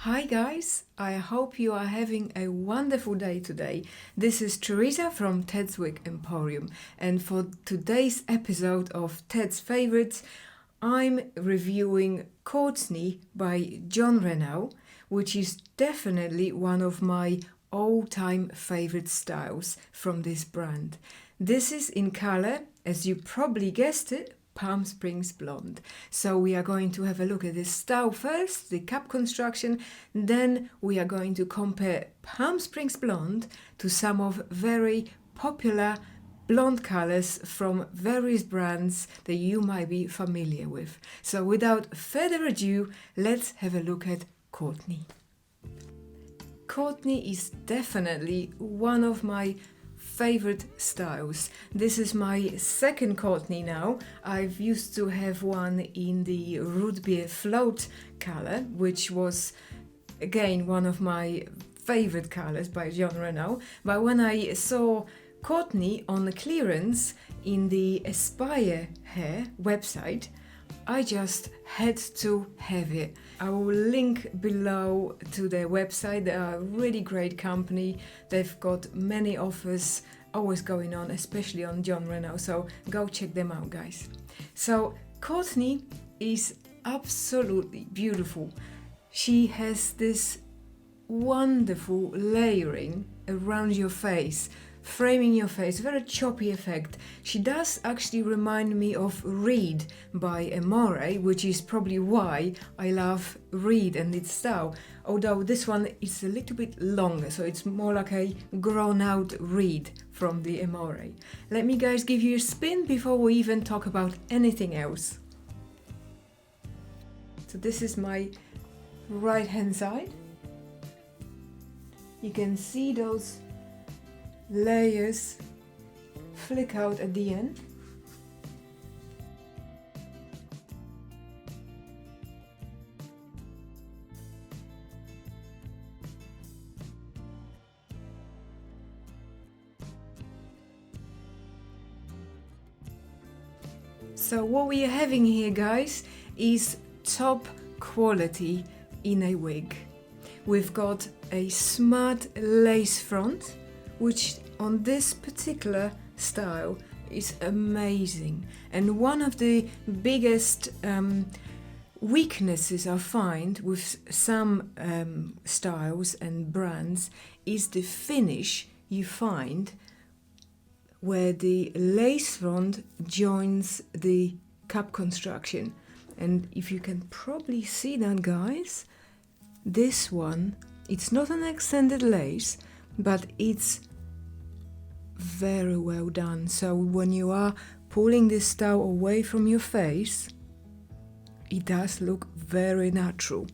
Hi guys, I hope you are having a wonderful day today. This is Teresa from Ted's Wig Emporium, and for today's episode of Ted's Favorites, I'm reviewing Courtney by Jon Renau, which is definitely one of my all-time favorite styles from this brand. This is in color, as you probably guessed it, Palm Springs Blonde. So we are going to have a look at this style first, the cap construction, then we are going to compare Palm Springs Blonde to some of very popular blonde colors from various brands that you might be familiar with. So without further ado, let's have a look at Courtney. Courtney is definitely one of my favorite styles. This is my second Courtney now. I've used to have one in the root beer float color, which was again one of my favorite colors by Jon Renau. But when I saw Courtney on clearance in the Aspire Hair website, I just had to have it. I will link below to their website. They are a really great company. They've got many offers always going on, especially on Jon Renau, so go check them out, guys. So Courtney is absolutely beautiful. She has this wonderful layering around your face, framing your face, very choppy effect. She does actually remind me of Reed by Amore, which is probably why I love Reed and its style. Although this one is a little bit longer, so it's more like a grown out Reed from the Amore. Let me guys give you a spin before we even talk about anything else. So this is my right hand side. You can see those layers flick out at the end. So what we are having here, guys, is top quality in a wig. We've got a smart lace front, which on this particular style is amazing. And one of the biggest weaknesses I find with some styles and brands is the finish you find where the lace front joins the cap construction. And if you can probably see that, guys, this one, it's not an extended lace, but it's very well done. So when you are pulling this style away from your face, it does look very natural.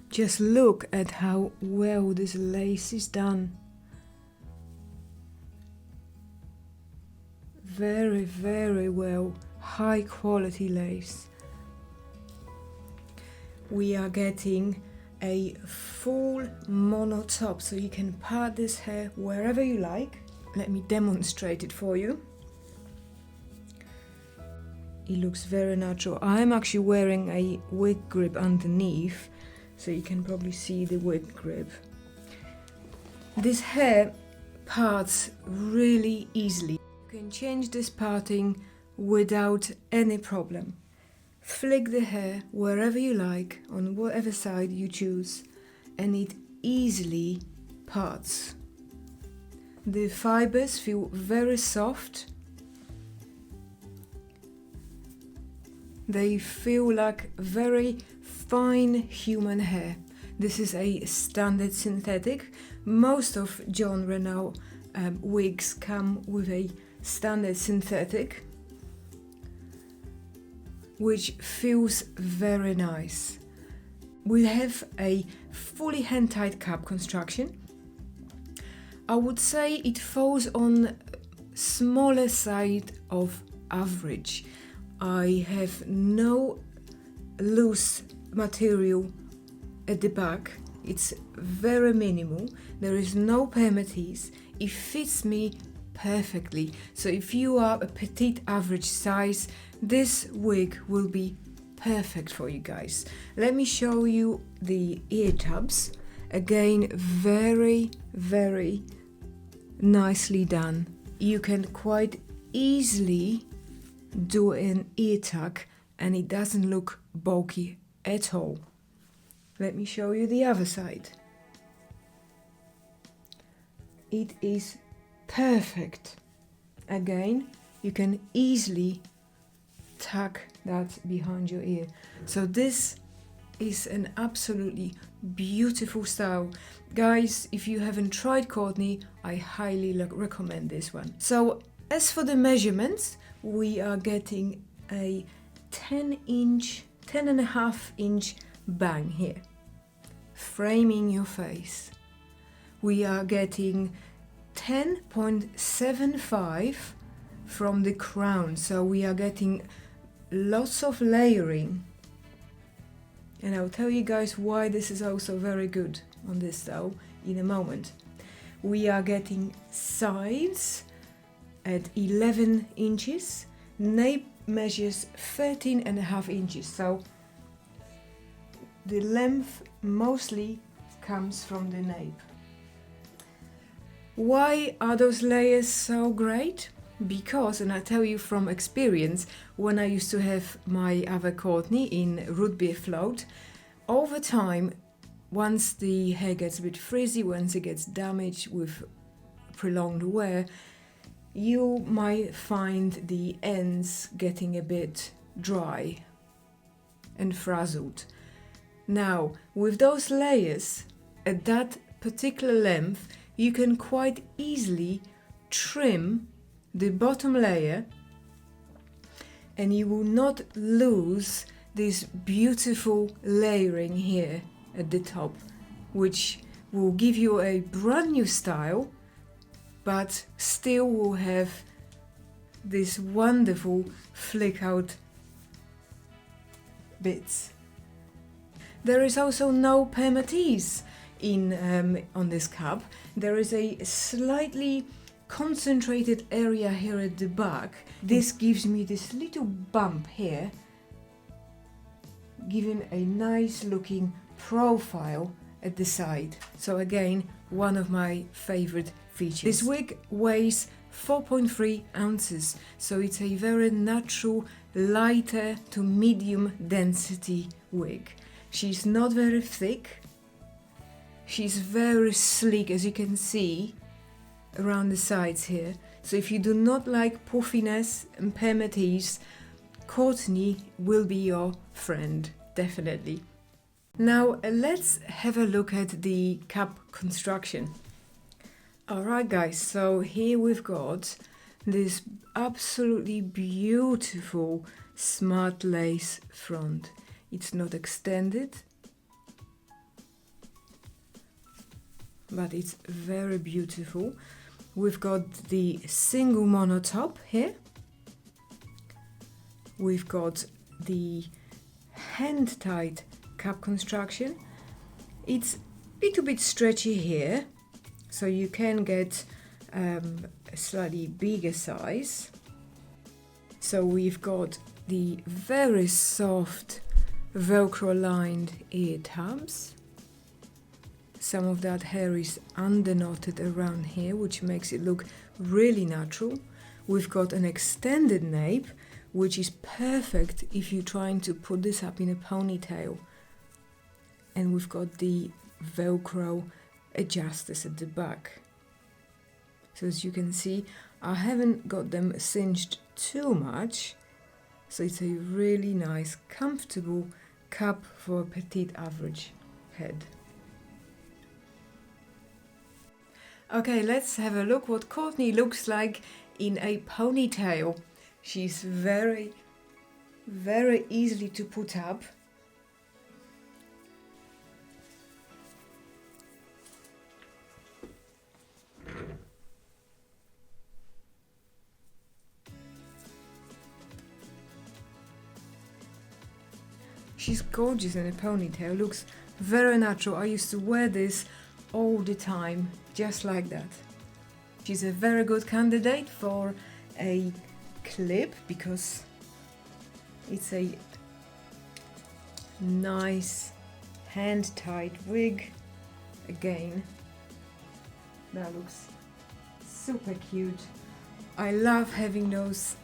Just look at how well this lace is done. Very, very well, high quality lace. We are getting a full mono top, so you can part this hair wherever you like. Let me demonstrate it for you. It looks very natural. I'm actually wearing a wig grip underneath, so you can probably see the wig grip. This hair parts really easily. You can change this parting without any problem. Flick the hair wherever you like, on whatever side you choose, and it easily parts. The fibers feel very soft. They feel like very fine human hair. This is a standard synthetic. Most of Jon Renau wigs come with a standard synthetic, which feels very nice. We have a fully hand-tied cap construction. I would say it falls on smaller side of average. I have no loose material at the back. It's very minimal. There is no permatease. It fits me perfectly. So if you are a petite average size, this wig will be perfect for you guys. Let me show you the ear tabs. Again, very, very nicely done. You can quite easily do an ear tuck and it doesn't look bulky at all. Let me show you the other side. It is perfect. Again, you can easily tuck that behind your ear. So this is an absolutely beautiful style. Guys, if you haven't tried Courtney, I highly recommend this one. So as for the measurements, we are getting a 10.5 inch bang here, framing your face. We are getting 10.75 from the crown, so we are getting lots of layering. And I'll tell you guys why this is also very good on this style in a moment. We are getting sides at 11 inches. Nape measures 13.5 inches. So the length mostly comes from the nape. Why are those layers so great? Because, and I tell you from experience, when I used to have my other Courtney in root beer float, over time, once the hair gets a bit frizzy, once it gets damaged with prolonged wear, you might find the ends getting a bit dry and frazzled. Now, with those layers at that particular length, you can quite easily trim the bottom layer and you will not lose this beautiful layering here at the top, which will give you a brand new style but still will have this wonderful flick out bits. There is also no permatease in on this cap. There is a slightly concentrated area here at the back. This gives me this little bump here, giving a nice looking profile at the side. So again, one of my favorite features. This wig weighs 4.3 ounces, so it's a very natural, lighter to medium density wig. She's not very thick. She's very sleek, as you can see around the sides here. So if you do not like puffiness and permatease, Courtney will be your friend, definitely. Now let's have a look at the cap construction. Alright guys, so here we've got this absolutely beautiful smart lace front. It's not extended, but it's very beautiful. We've got the single mono top here. We've got the hand-tied cap construction. It's a little bit stretchy here, so you can get a slightly bigger size. So we've got the very soft Velcro lined ear tabs. Some of that hair is underknotted around here, which makes it look really natural. We've got an extended nape, which is perfect if you're trying to put this up in a ponytail. And we've got the Velcro adjusters at the back. So as you can see, I haven't got them cinched too much, so it's a really nice, comfortable cap for a petite average head. Okay, let's have a look what Courtney looks like in a ponytail. She's very, very easily to put up. She's gorgeous in a ponytail, looks very natural. I used to wear this all the time, just like that. She's a very good candidate for a clip because it's a nice hand-tied wig. Again, that looks super cute. I love having those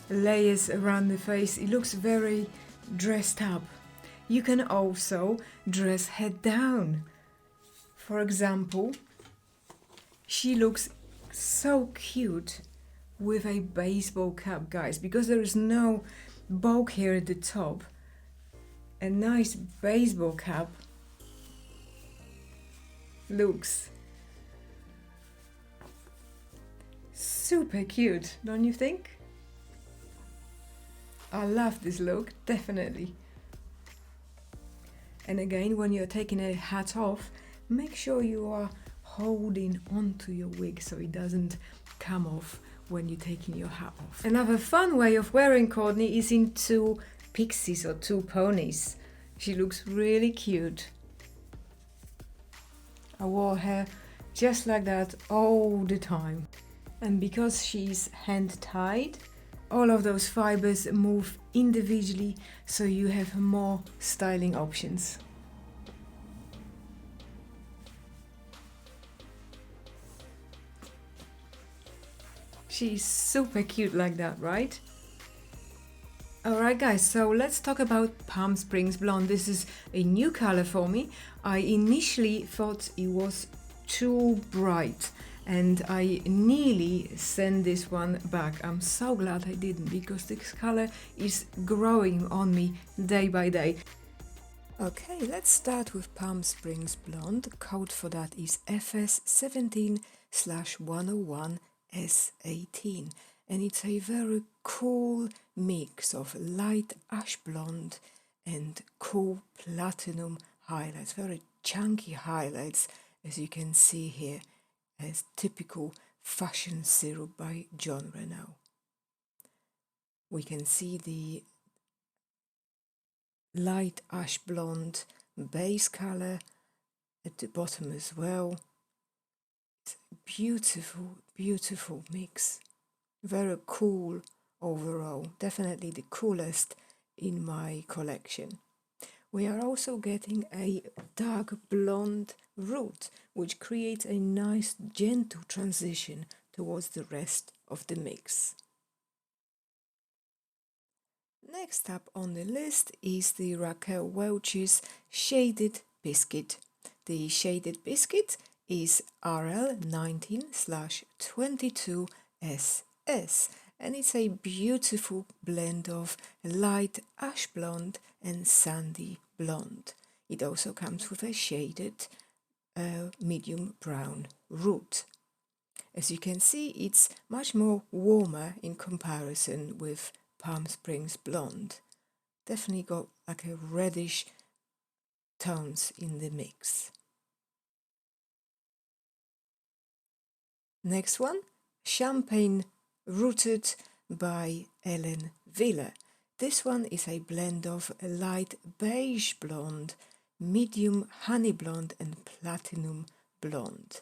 layers around the face. It looks very dressed up. You can also dress her down. For example, she looks so cute with a baseball cap, guys, because there is no bow here at the top. A nice baseball cap looks super cute, don't you think? I love this look, definitely. And again, when you're taking a hat off, make sure you are holding onto your wig so it doesn't come off when you're taking your hat off. Another fun way of wearing Courtney is in two pixies or two ponies. She looks really cute. I wore her just like that all the time. And because she's hand-tied, all of those fibers move individually, so you have more styling options. She's super cute like that, right? Alright guys, so let's talk about Palm Springs Blonde. This is a new color for me. I initially thought it was too bright and I nearly sent this one back. I'm so glad I didn't, because this color is growing on me day by day. Okay, let's start with Palm Springs Blonde. The code for that is FS17/101S18, and it's a very cool mix of light ash blonde and cool platinum highlights, very chunky highlights, as you can see here, as typical fashion syrup by Jon Renau. We can see the light ash blonde base color at the bottom as well. It's a beautiful, beautiful mix. Very cool overall. Definitely the coolest in my collection. We are also getting a dark blonde root, which creates a nice gentle transition towards the rest of the mix. Next up on the list is the Raquel Welch's Shaded Biscuit. The Shaded Biscuit is RL19/22SS, and it's a beautiful blend of light ash blonde and sandy blonde. It also comes with a shaded medium brown root. As you can see, it's much more warmer in comparison with Palm Springs Blonde. Definitely got like a reddish tones in the mix. Next one, Champagne Rooted by Wille. This one is a blend of light beige blonde, medium honey blonde and platinum blonde.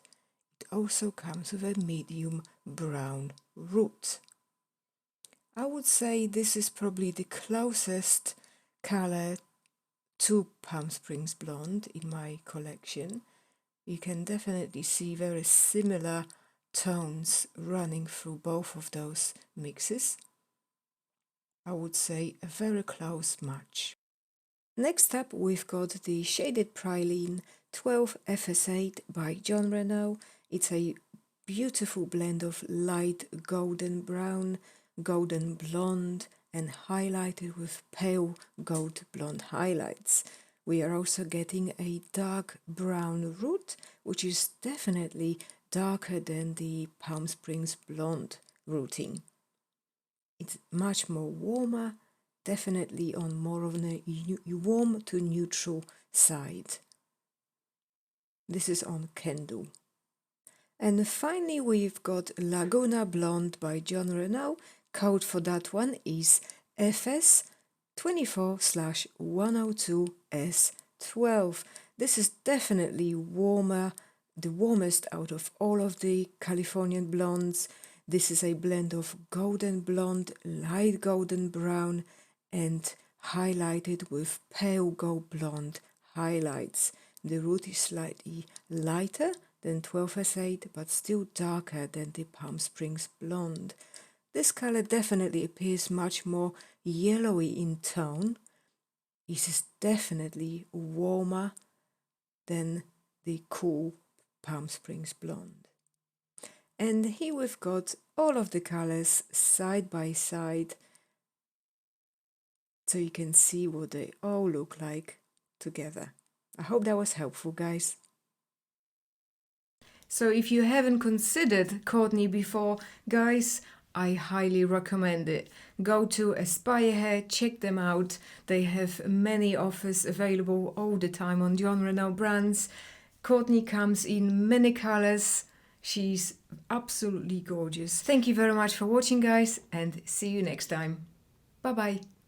It also comes with a medium brown root. I would say this is probably the closest color to Palm Springs Blonde in my collection. You can definitely see very similar tones running through both of those mixes. I would say a very close match. Next up, we've got the Shaded Praline 12FS8 by Jon Renau. It's a beautiful blend of light golden brown, golden blonde, and highlighted with pale gold blonde highlights. We are also getting a dark brown root, which is definitely darker than the Palm Springs Blonde rooting. It's much more warmer, definitely on more of a warm to neutral side. This is on Kendo. And finally we've got Laguna Blonde by Jon Renau. Code for that one is FS24/102S12. This is definitely warmer, the warmest out of all of the Californian blondes. This is a blend of golden blonde, light golden brown, and highlighted with pale gold blonde highlights. The root is slightly lighter than 12S8 but still darker than the Palm Springs blonde. This color definitely appears much more yellowy in tone. It is definitely warmer than the cool Palm Springs blonde. And here we've got all of the colors side by side, so you can see what they all look like together. I hope that was helpful, guys. So if you haven't considered Courtney before, guys, I highly recommend it. Go to Aspire Hair, check them out. They have many offers available all the time on Jon Renau brands. Courtney comes in many colors. She's absolutely gorgeous. Thank you very much for watching, guys, and see you next time. Bye bye.